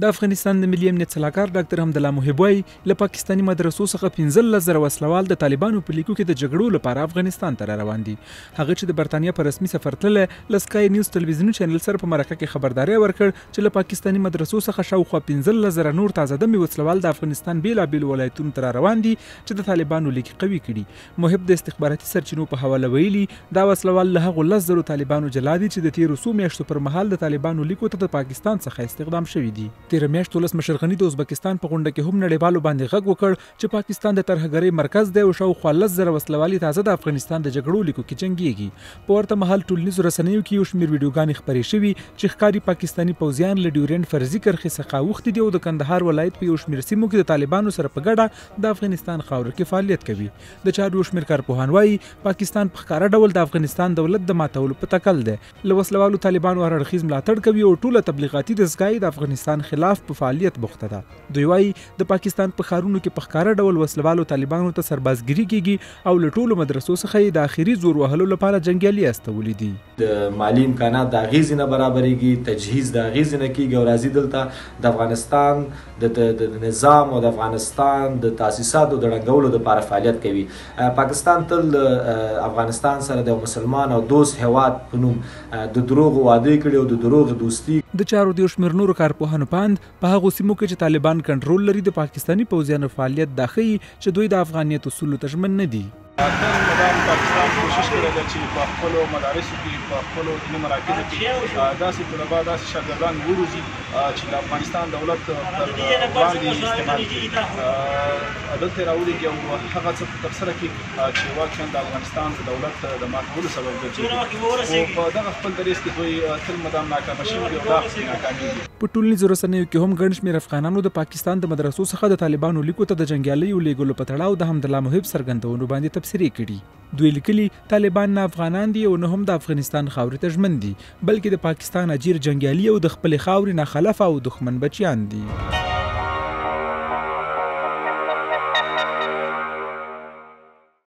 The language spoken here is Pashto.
د افغانستان د ملي امنیت سلاکار ډاکټر حمدالله محب وایي له پاکستاني مدرسو څخه 15,000 وسلوال د طالبانو په لیکو کې د جګړو لپاره افغانستان ته روان دي. هغه چې د برتانیا په رسمي سفر تللی له سکای نیوز تلویزیوني چینل سره په مرکه کې خبرداری ورکړ چې له پاکستاني مدرسو څخه شاوخوا 15,000 نور تازه دمي وسلوال د افغانستان بیلابیلو ولایتونو ته روان دي چې د طالبانو لیکې قوي کړي. محب د استخباراتي سرچینو په حواله ویلي دا وسلوال له هغو 10,000 طالبانو جلا دي چې د تیرو څو میاشتو پر مهال د طالبانو لیکو ته د پاکستان څخه استخدام شوي دي. تیره میاشت ولسمشر غني د ازبکستان په غونډه کې هم نړیوالو باندې غږ وکړ چې پاکستان د ترهګرۍ مرکز دی او شاوخوا 10,000 وسلوالي تازه د افغانستان د جګړو لیکو کې جنګیږي. په ورته مهال ټولنیزو رسنیو کې یو شمېر ویډیوګانې خپرې شوي چې ښکاري پاکستاني پوځیان له ډیورنډ فرضي کرښې څخه اوښتي دي او د کندهار ولایت په یو شمېر سیمو کې د طالبانو سره په ګډه د افغانستان خاوره کې فعالیت کوي. د چارو یو شمېر کارپوهان وایي پاکستان په ښکاره ډول د افغانستان دولت د ماتولو په تکل دی. له وسلوالو طالبانو هر اړخیز ملاتړ کوي او ټوله تبلیغاتي دستګاه د افغانستان خلاف په فعالیت بوخته ده. دوی وایي د پاکستان په ښارونو کې په ښکاره ډول وسلوالو طالبانو ته سربازګري کیږي او له ټولو مدرسو څخه یې د آخري زور وهلو لپاره جنګیالي استولي دي. د مالی امکانات د اغیزې نه برابرېږي، تجهیز د اغیزې نه کیږي او راځي دلته د افغانستان د نظام او د افغانستان د تاسیساتو د ړنګولو لپاره فعالیت کوي. پاکستان تل افغانستان سره د مسلمان او دوست هیواد په نوم د دروغ وعده کړي او د دروغ دوستي. د چارو د یو شمېر نورو کارپوهانو پاند په هغو سیمو کې چې طالبان کنټرول لري د پاکستاني پوځیانو فعالیت دا ښیي چې دوی د افغانیت اصولو ته ژمن نه دي. پاکستان کوشش کړی ده چې په خپلو مدارسو کې په خپلو دیني مراکزو کې داسې طلبا داسې شاګردان وروزي چې د افغانستان دولت پر وړاندې استعمال کړي، دلته یې راولېږي او هغه څه په تبصره کړي چې واقعا د افغانستان د دولت د ماتولو سبب ګرځي. او په دغه خپل دریځ کې دوی تل مدام ناکامه شوي دي او دا ناکامېږي. په ټولنیزو رسنیو کې هم ګڼ شمېر افغانانو د پاکستان د مدرسو څخه د طالبانو لیکو ته د جنګیالیو لیږلو په تړاو د حمدالله محب څرګندونو باندې تبصرې کړي. دوی لیکلي طالبان نه افغانان دي او نه هم د افغانستان خاورې ته ژمن دي بلکې د پاکستان اجیر جنګیالي او د خپلې خاورې نه خلف او دښمن بچیان دي.